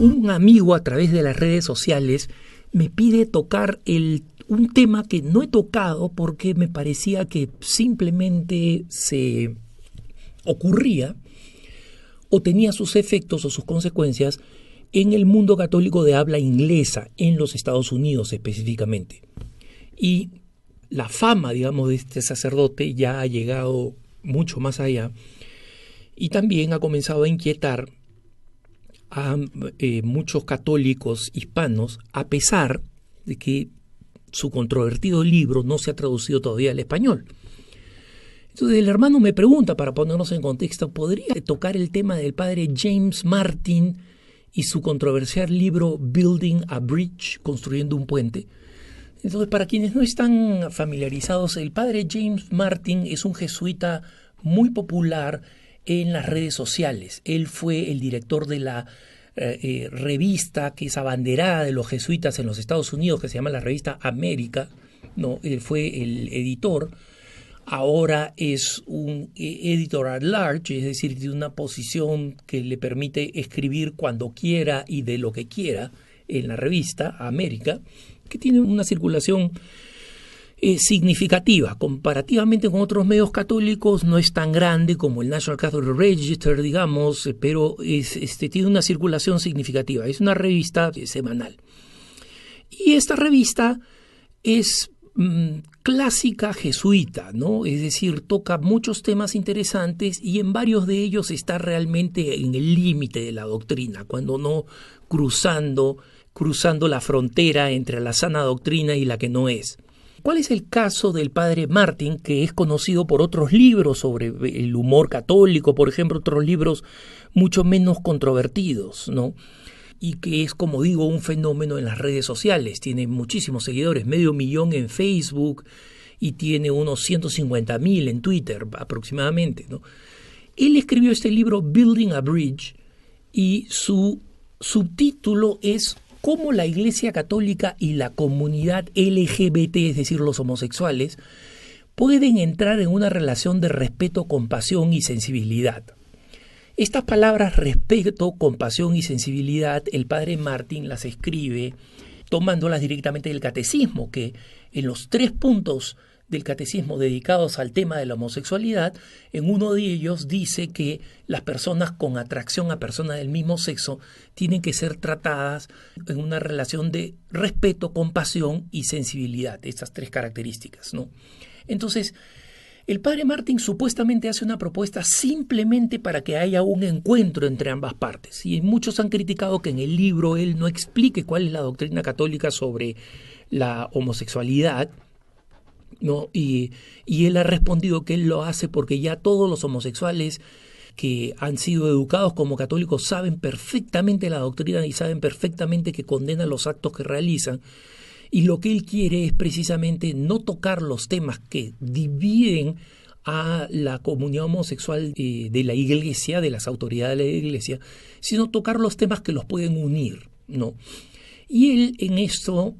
un amigo a través de las redes sociales me pide tocar un tema que no he tocado porque me parecía que simplemente se ocurría o tenía sus efectos o sus consecuencias en el mundo católico de habla inglesa, en los Estados Unidos específicamente. Y la fama, digamos, de este sacerdote ya ha llegado mucho más allá y también ha comenzado a inquietar a muchos católicos hispanos, a pesar de que su controvertido libro no se ha traducido todavía al español. Entonces el hermano me pregunta, para ponernos en contexto, ¿podría tocar el tema del padre James Martin y su controversial libro Building a Bridge, construyendo un puente? Entonces, para quienes no están familiarizados, el padre James Martin es un jesuita muy popular en las redes sociales. Él fue el director de la revista que es abanderada de los jesuitas en los Estados Unidos, que se llama la revista América, ¿no? Él fue el editor. Ahora es un editor at large, es decir, tiene una posición que le permite escribir cuando quiera y de lo que quiera en la revista América, que tiene una circulación significativa. Comparativamente con otros medios católicos no es tan grande como el National Catholic Register, digamos, pero tiene una circulación significativa. Es una revista semanal. Y esta revista es clásica jesuita, ¿no? Es decir, toca muchos temas interesantes y en varios de ellos está realmente en el límite de la doctrina, cuando no cruzando la frontera entre la sana doctrina y la que no es. ¿Cuál es el caso del padre Martin, que es conocido por otros libros sobre el humor católico, por ejemplo, otros libros mucho menos controvertidos, ¿no? Y que es, como digo, un fenómeno en las redes sociales? Tiene muchísimos seguidores, 500,000 en Facebook y tiene unos 150,000 en Twitter aproximadamente, ¿no? Él escribió este libro Building a Bridge y su subtítulo es cómo la Iglesia Católica y la comunidad LGBT, es decir, los homosexuales, pueden entrar en una relación de respeto, compasión y sensibilidad. Estas palabras respeto, compasión y sensibilidad, el padre Martin las escribe tomándolas directamente del catecismo, que en los 3 puntos del catecismo dedicados al tema de la homosexualidad, en uno de ellos dice que las personas con atracción a personas del mismo sexo tienen que ser tratadas en una relación de respeto, compasión y sensibilidad, estas 3 características, ¿no? Entonces, el padre Martin supuestamente hace una propuesta simplemente para que haya un encuentro entre ambas partes. Y muchos han criticado que en el libro él no explique cuál es la doctrina católica sobre la homosexualidad, ¿no? Y él ha respondido que él lo hace porque ya todos los homosexuales que han sido educados como católicos saben perfectamente la doctrina y saben perfectamente que condenan los actos que realizan. Y lo que él quiere es precisamente no tocar los temas que dividen a la comunidad homosexual de la Iglesia, de las autoridades de la Iglesia, sino tocar los temas que los pueden unir, ¿no? Y él en esto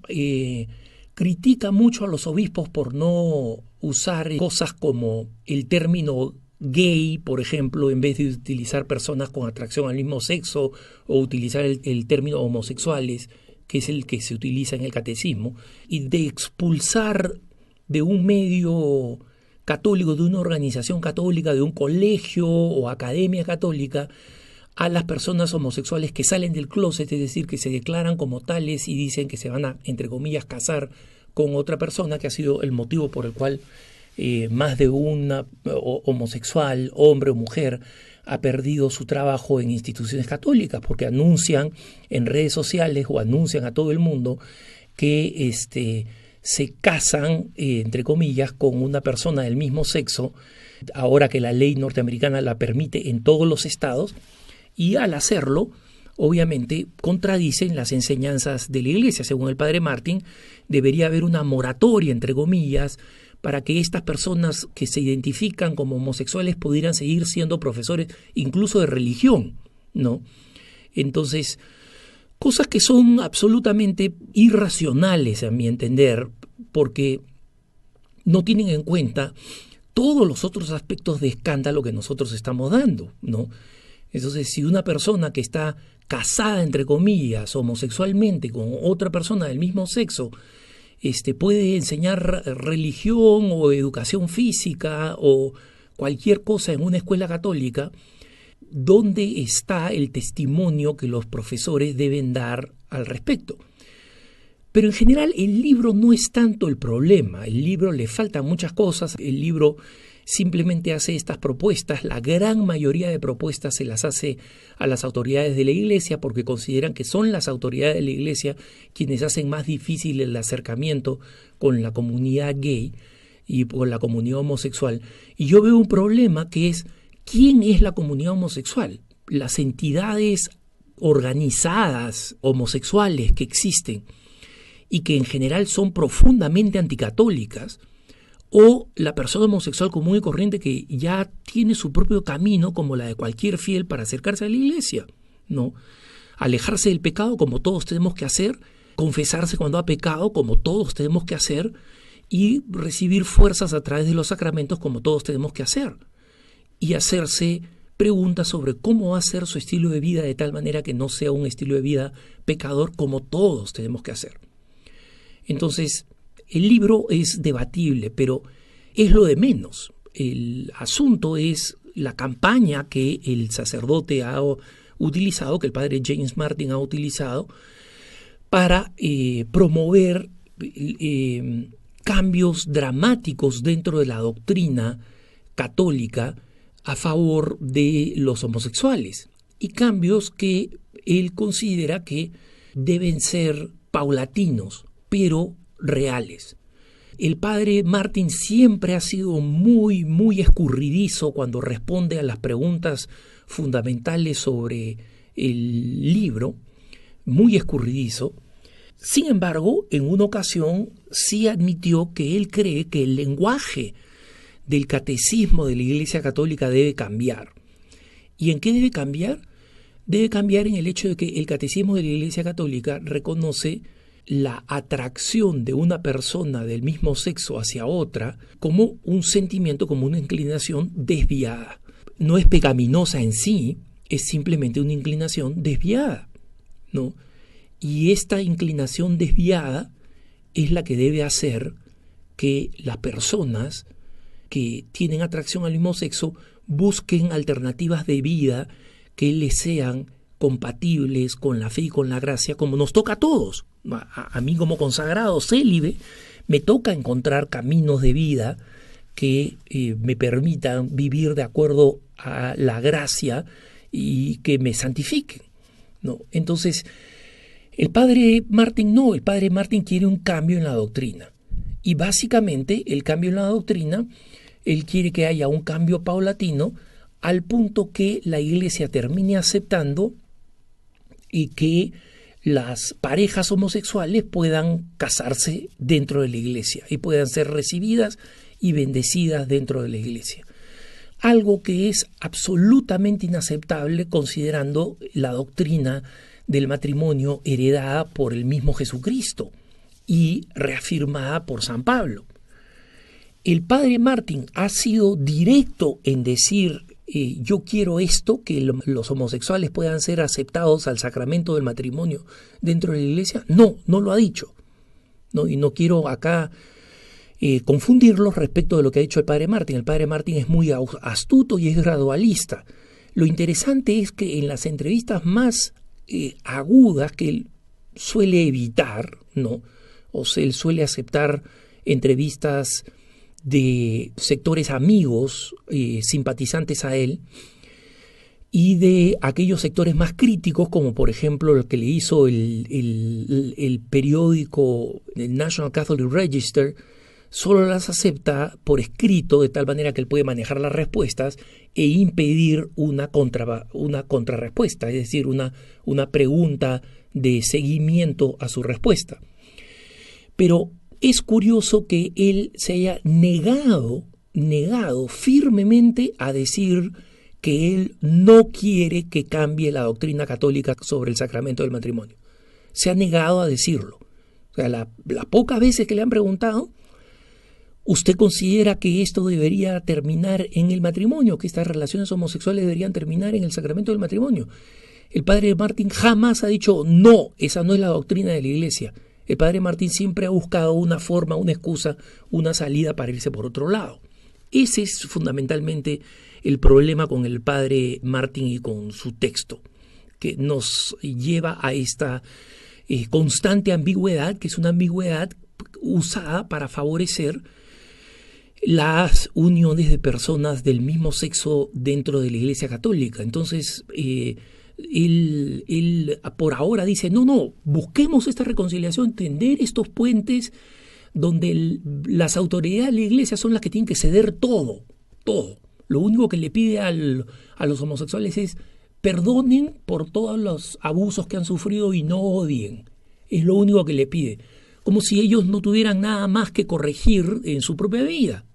critica mucho a los obispos por no usar cosas como el término gay, por ejemplo, en vez de utilizar personas con atracción al mismo sexo, o utilizar el término homosexuales, que es el que se utiliza en el catecismo, y de expulsar de un medio católico, de una organización católica, de un colegio o academia católica, a las personas homosexuales que salen del closet, es decir, que se declaran como tales y dicen que se van a, entre comillas, casar con otra persona, que ha sido el motivo por el cual más de una homosexual, hombre o mujer, ha perdido su trabajo en instituciones católicas, porque anuncian en redes sociales o anuncian a todo el mundo que se casan, entre comillas, con una persona del mismo sexo, ahora que la ley norteamericana la permite en todos los estados, y al hacerlo, obviamente, contradicen las enseñanzas de la Iglesia. Según el padre Martin, debería haber una moratoria, entre comillas, para que estas personas que se identifican como homosexuales pudieran seguir siendo profesores incluso de religión, ¿no? Entonces, cosas que son absolutamente irracionales a mi entender, porque no tienen en cuenta todos los otros aspectos de escándalo que nosotros estamos dando, ¿no? Entonces, si una persona que está casada, entre comillas, homosexualmente con otra persona del mismo sexo, puede enseñar religión o educación física o cualquier cosa en una escuela católica, ¿dónde está el testimonio que los profesores deben dar al respecto? Pero en general el libro no es tanto el problema, el libro le faltan muchas cosas, el libro simplemente hace estas propuestas, la gran mayoría de propuestas se las hace a las autoridades de la Iglesia porque consideran que son las autoridades de la Iglesia quienes hacen más difícil el acercamiento con la comunidad gay y con la comunidad homosexual. Y yo veo un problema que es, ¿quién es la comunidad homosexual? Las entidades organizadas homosexuales que existen y que en general son profundamente anticatólicas, o la persona homosexual común y corriente que ya tiene su propio camino como la de cualquier fiel para acercarse a la Iglesia, ¿no? Alejarse del pecado como todos tenemos que hacer, confesarse cuando ha pecado como todos tenemos que hacer y recibir fuerzas a través de los sacramentos como todos tenemos que hacer y hacerse preguntas sobre cómo va a ser su estilo de vida de tal manera que no sea un estilo de vida pecador como todos tenemos que hacer. Entonces, el libro es debatible, pero es lo de menos. El asunto es la campaña que el sacerdote ha utilizado, que el padre James Martin ha utilizado, para promover cambios dramáticos dentro de la doctrina católica a favor de los homosexuales. Y cambios que él considera que deben ser paulatinos, pero reales. El padre Martin siempre ha sido muy, muy escurridizo cuando responde a las preguntas fundamentales sobre el libro, muy escurridizo. Sin embargo, en una ocasión sí admitió que él cree que el lenguaje del catecismo de la Iglesia Católica debe cambiar. ¿Y en qué debe cambiar? Debe cambiar en el hecho de que el catecismo de la Iglesia Católica reconoce la atracción de una persona del mismo sexo hacia otra como un sentimiento, como una inclinación desviada. No es pecaminosa en sí, es simplemente una inclinación desviada, ¿no? Y esta inclinación desviada es la que debe hacer que las personas que tienen atracción al mismo sexo busquen alternativas de vida que les sean compatibles con la fe y con la gracia, como nos toca a todos. A mí como consagrado célibe me toca encontrar caminos de vida que me permitan vivir de acuerdo a la gracia y que me santifiquen, ¿no? Entonces, el padre Martin no, el padre Martin quiere un cambio en la doctrina. Y básicamente el cambio en la doctrina, él quiere que haya un cambio paulatino al punto que la Iglesia termine aceptando y que las parejas homosexuales puedan casarse dentro de la Iglesia y puedan ser recibidas y bendecidas dentro de la Iglesia. Algo que es absolutamente inaceptable considerando la doctrina del matrimonio heredada por el mismo Jesucristo y reafirmada por San Pablo. El padre Martin ha sido directo en decir yo quiero esto, que los homosexuales puedan ser aceptados al sacramento del matrimonio dentro de la Iglesia. No, no lo ha dicho, ¿no? Y no quiero acá confundirlos respecto de lo que ha dicho el padre Martin. El padre Martin es muy astuto y es gradualista. Lo interesante es que en las entrevistas más agudas que él suele evitar, ¿no? O sea, él suele aceptar entrevistas de sectores amigos, simpatizantes a él, y de aquellos sectores más críticos, como por ejemplo el que le hizo el periódico, el National Catholic Register, solo las acepta por escrito, de tal manera que él puede manejar las respuestas e impedir una contrarrespuesta, es decir, una pregunta de seguimiento a su respuesta. Pero es curioso que él se haya negado firmemente a decir que él no quiere que cambie la doctrina católica sobre el sacramento del matrimonio. Se ha negado a decirlo. O sea, las pocas veces que le han preguntado, ¿Usted considera que esto debería terminar en el matrimonio, que estas relaciones homosexuales deberían terminar en el sacramento del matrimonio? El padre Martín jamás ha dicho, no, esa no es la doctrina de la Iglesia. El padre Martín siempre ha buscado una forma, una excusa, una salida para irse por otro lado. Ese es fundamentalmente el problema con el padre Martín y con su texto, que nos lleva a esta constante ambigüedad, que es una ambigüedad usada para favorecer las uniones de personas del mismo sexo dentro de la Iglesia Católica. Entonces, él por ahora dice, no, busquemos esta reconciliación, tender estos puentes donde las autoridades de la Iglesia son las que tienen que ceder todo. Lo único que le pide a los homosexuales es perdonen por todos los abusos que han sufrido y no odien. Es lo único que le pide. Como si ellos no tuvieran nada más que corregir en su propia vida,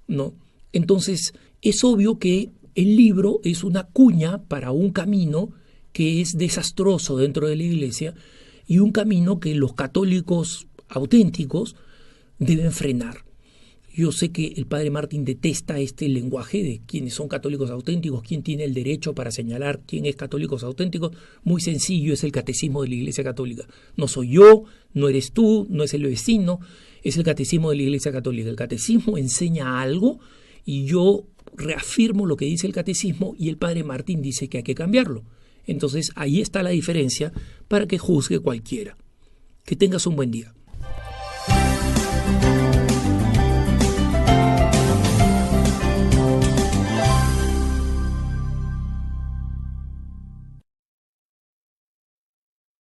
¿no? Entonces, es obvio que el libro es una cuña para un camino que es desastroso dentro de la Iglesia y un camino que los católicos auténticos deben frenar. Yo sé que el padre Martín detesta este lenguaje de quiénes son católicos auténticos, quién tiene el derecho para señalar quién es católicos auténticos. Muy sencillo, es el catecismo de la Iglesia Católica. No soy yo, no eres tú, no es el vecino, es el catecismo de la Iglesia Católica. El catecismo enseña algo y yo reafirmo lo que dice el catecismo y el padre Martín dice que hay que cambiarlo. Entonces ahí está la diferencia para que juzgue cualquiera. Que tengas un buen día.